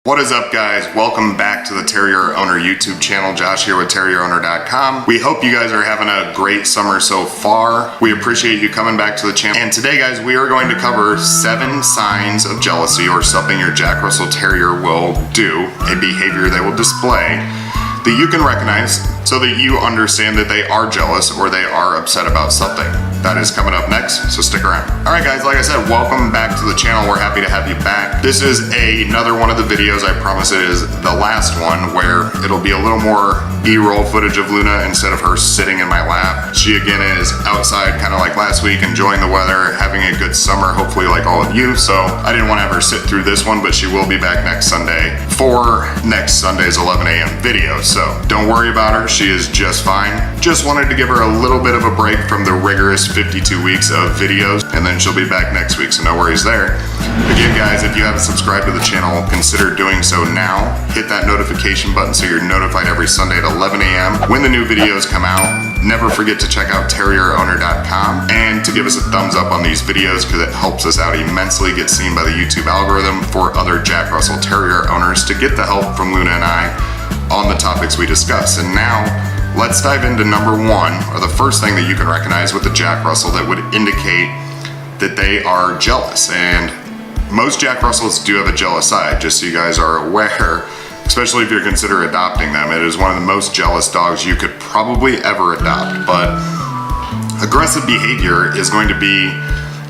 What is up, guys? Welcome back to the Terrier Owner YouTube channel. Josh here with TerrierOwner.com. We hope you guys are having a great summer so far. We appreciate you coming back to the channel. And today, guys, we are going to cover 7 signs of jealousy, or something your Jack Russell Terrier will do, a behavior they will display that you can recognize so that you understand that they are jealous or they are upset about something. That is coming up next, so stick around. All right, guys, like I said, welcome back to the channel. We're happy to have you back. This is another one of the videos. I promise it is the last one where it'll be a little more B-roll footage of Luna instead of her sitting in my lap. She, again, is outside kind of like last week, enjoying the weather, having a good summer, hopefully like all of you. So I didn't want to have her sit through this one, but she will be back next Sunday for next Sunday's 11 a.m. video. So don't worry about her. She is just fine. Just wanted to give her a little bit of a break from the rigorous 52 weeks of videos, and then she'll be back next week, so no worries there. Again, guys, if you haven't subscribed to the channel, consider doing so now. Hit that notification button so you're notified every Sunday at 11 a.m. when the new videos come out. Never forget to check out TerrierOwner.com and to give us a thumbs up on these videos, because it helps us out immensely, get seen by the YouTube algorithm for other Jack Russell Terrier owners to get the help from Luna and I on the topics we discuss. And now, let's dive into number 1, or the first thing that you can recognize with the Jack Russell that would indicate that they are jealous. And most Jack Russells do have a jealous side, just so you guys are aware, especially if you're considering adopting them. It is one of the most jealous dogs you could probably ever adopt. But aggressive behavior is going to be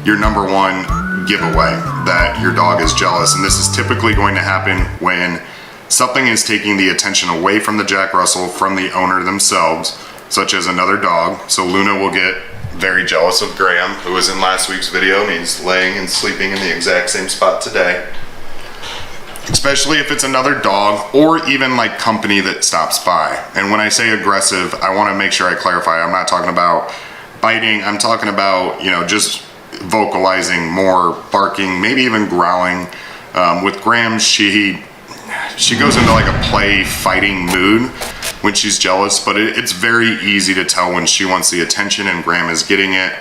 your number 1 giveaway that your dog is jealous. And this is typically going to happen when something is taking the attention away from the Jack Russell, from the owner themselves, such as another dog. So Luna will get very jealous of Graham, who was in last week's video, and he's laying and sleeping in the exact same spot today. Especially if it's another dog, or even like company that stops by. And when I say aggressive, I want to make sure I clarify. I'm not talking about biting. I'm talking about, you know, just vocalizing more, barking, maybe even growling. With Graham, she goes into like a play fighting mood when she's jealous, but it's very easy to tell when she wants the attention and Graham is getting it,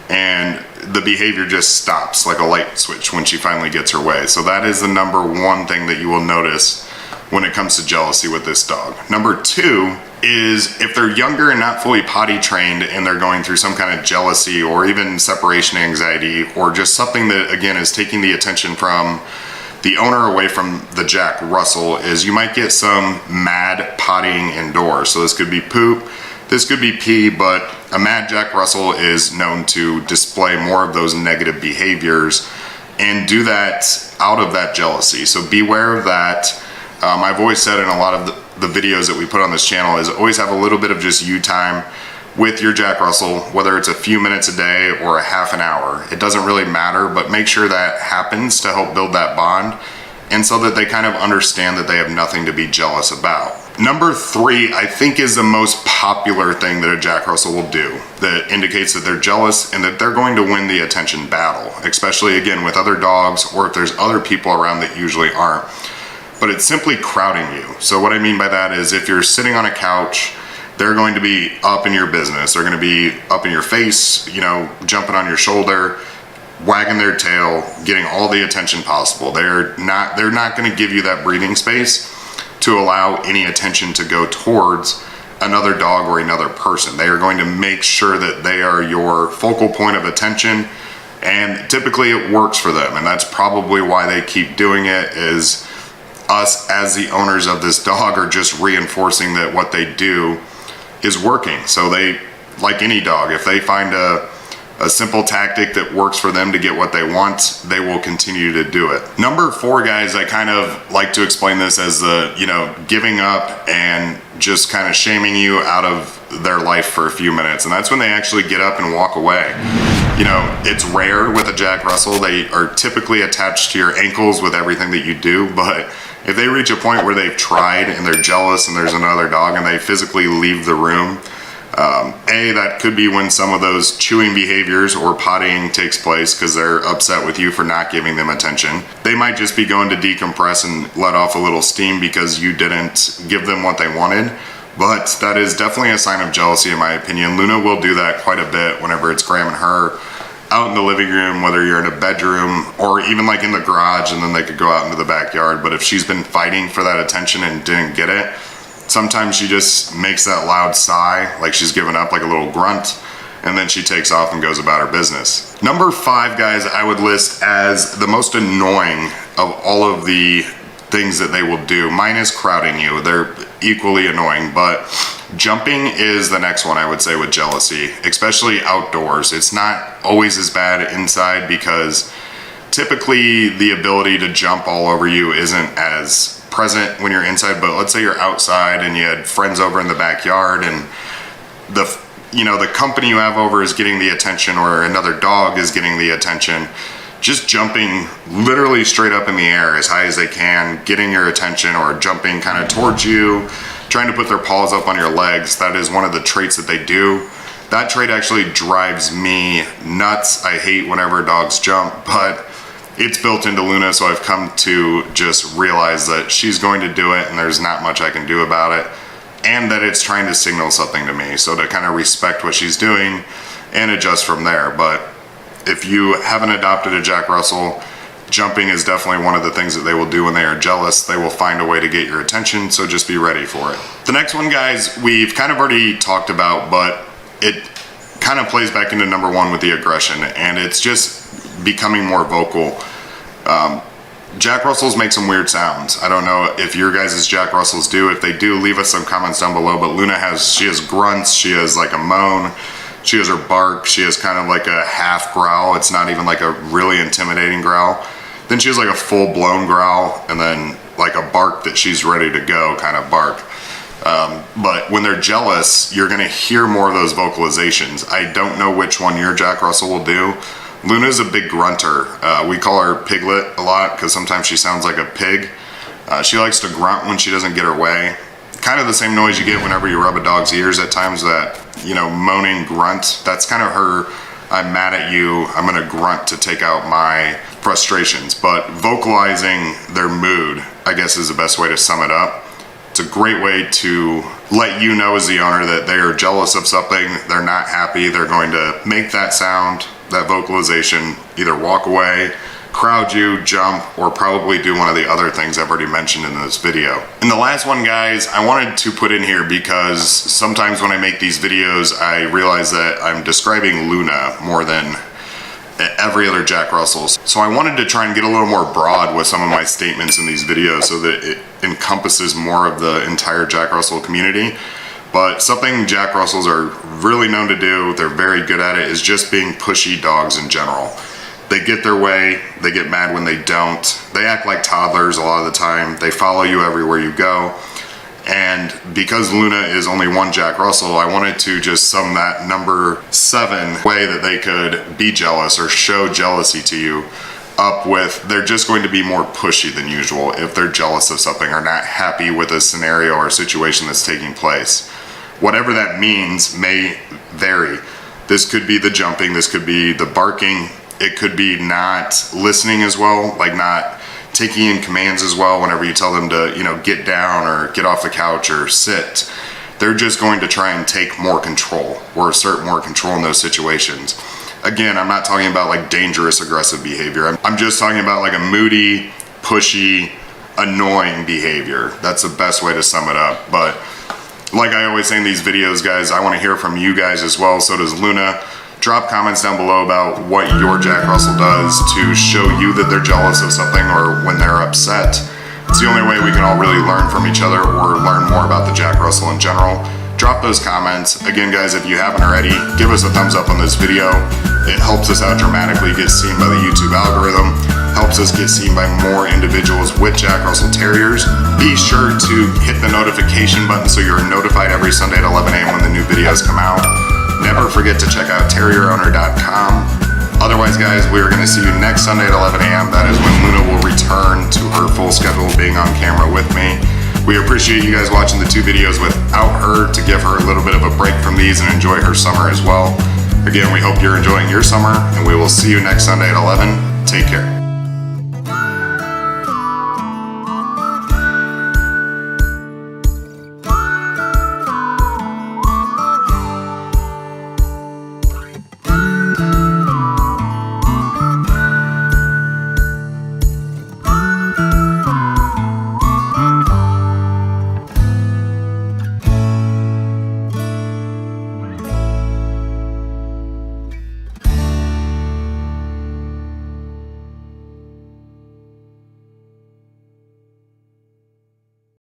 and the behavior just stops like a light switch when she finally gets her way. So that is the number 1 thing that you will notice when it comes to jealousy with this dog. Number 2 is if they're younger and not fully potty trained and they're going through some kind of jealousy or even separation anxiety, or just something that, again, is taking the attention from the owner away from the Jack Russell, is you might get some mad pottying indoors. So this could be poop, this could be pee, but a mad Jack Russell is known to display more of those negative behaviors and do that out of that jealousy. So beware of that. I've always said in a lot of the videos that we put on this channel is always have a little bit of just you time with your Jack Russell, whether it's a few minutes a day or a half an hour. It doesn't really matter, but make sure that happens to help build that bond, and so that they kind of understand that they have nothing to be jealous about. Number 3, I think, is the most popular thing that a Jack Russell will do that indicates that they're jealous and that they're going to win the attention battle, especially, again, with other dogs or if there's other people around that usually aren't. But it's simply crowding you. So what I mean by that is if you're sitting on a couch, they're going to be up in your business. They're going to be up in your face, you know, jumping on your shoulder, wagging their tail, getting all the attention possible. They're not going to give you that breathing space to allow any attention to go towards another dog or another person. They are going to make sure that they are your focal point of attention, and typically it works for them. And that's probably why they keep doing it, is us as the owners of this dog are just reinforcing that what they do is working. So they, like any dog, if they find a simple tactic that works for them to get what they want, they will continue to do it. Number 4, guys, I kind of like to explain this as the, you know, giving up and just kind of shaming you out of their life for a few minutes. And that's when they actually get up and walk away. You know, it's rare with a Jack Russell. They are typically attached to your ankles with everything that you do, but if they reach a point where they've tried and they're jealous and there's another dog and they physically leave the room, that could be when some of those chewing behaviors or pottying takes place because they're upset with you for not giving them attention. They might just be going to decompress and let off a little steam because you didn't give them what they wanted. But that is definitely a sign of jealousy, in my opinion. Luna will do that quite a bit whenever it's Graham and her. out in the living room, whether you're in a bedroom or even like in the garage, and then they could go out into the backyard. But if she's been fighting for that attention and didn't get it, sometimes she just makes that loud sigh, like she's given up, like a little grunt, and then she takes off and goes about her business. Number 5, guys, I would list as the most annoying of all of the things that they will do, minus crowding you. They're equally annoying, but jumping is the next one I would say with jealousy, especially outdoors. It's not always as bad inside because typically the ability to jump all over you isn't as present when you're inside. But let's say you're outside and you had friends over in the backyard, and the company you have over is getting the attention, or another dog is getting the attention. Just jumping literally straight up in the air as high as they can, getting your attention, or jumping kind of towards you, trying to put their paws up on your legs. That is one of the traits that they do. That trait actually drives me nuts. I hate whenever dogs jump, but it's built into Luna, so I've come to just realize that she's going to do it and there's not much I can do about it, and that it's trying to signal something to me. So to kind of respect what she's doing and adjust from there. But if you haven't adopted a Jack Russell, jumping is definitely one of the things that they will do when they are jealous. They will find a way to get your attention, so just be ready for it. The next one, guys, we've kind of already talked about, but it kind of plays back into number 1 with the aggression, and it's just becoming more vocal. Jack Russells make some weird sounds. I don't know if your guys' Jack Russells do. If they do, leave us some comments down below. But Luna she has grunts, she has like a moan, she has her bark, she has kind of like a half growl. It's not even like a really intimidating growl. Then she has like a full-blown growl, and then like a bark that she's ready to go kind of bark. But when they're jealous, you're gonna hear more of those vocalizations. I don't know which one your Jack Russell will do. Luna's a big grunter. We call her Piglet a lot because sometimes she sounds like a pig. She likes to grunt when she doesn't get her way. Kind of the same noise you get whenever you rub a dog's ears at times, that, moaning grunt. That's kind of her, I'm mad at you, I'm gonna grunt to take out my frustrations. But vocalizing their mood, I guess, is the best way to sum it up. It's a great way to let you know as the owner that they are jealous of something, they're not happy, they're going to make that sound, that vocalization, either walk away, crowd you, jump, or probably do one of the other things I've already mentioned in this video. And the last one, guys, I wanted to put in here because sometimes when I make these videos, I realize that I'm describing Luna more than every other Jack Russell. So I wanted to try and get a little more broad with some of my statements in these videos so that it encompasses more of the entire Jack Russell community. But something Jack Russells are really known to do, they're very good at it, is just being pushy dogs in general. They get their way, they get mad when they don't. They act like toddlers a lot of the time. They follow you everywhere you go. And because Luna is only one Jack Russell, I wanted to just sum that number 7 way that they could be jealous or show jealousy to you up with, they're just going to be more pushy than usual if they're jealous of something or not happy with a scenario or a situation that's taking place. Whatever that means may vary. This could be the jumping, this could be the barking, it could be not listening as well, like not taking in commands as well whenever you tell them to, get down or get off the couch or sit. They're just going to try and take more control or assert more control in those situations. Again, I'm not talking about like dangerous aggressive behavior. I'm just talking about like a moody, pushy, annoying behavior. That's the best way to sum it up. But like I always say in these videos, guys, I want to hear from you guys as well. So does Luna. Drop comments down below about what your Jack Russell does to show you that they're jealous of something or when they're upset. It's the only way we can all really learn from each other or learn more about the Jack Russell in general. Drop those comments. Again, guys, if you haven't already, give us a thumbs up on this video. It helps us out dramatically, get seen by the YouTube algorithm, helps us get seen by more individuals with Jack Russell Terriers. Be sure to hit the notification button so you're notified every Sunday at 11 a.m. when the new videos come out. Never forget to check out terrierowner.com. Otherwise, guys, we are going to see you next Sunday at 11 a.m. That is when Luna will return to her full schedule of being on camera with me. We appreciate you guys watching the 2 videos without her to give her a little bit of a break from these and enjoy her summer as well. Again, we hope you're enjoying your summer, and we will see you next Sunday at 11. Take care.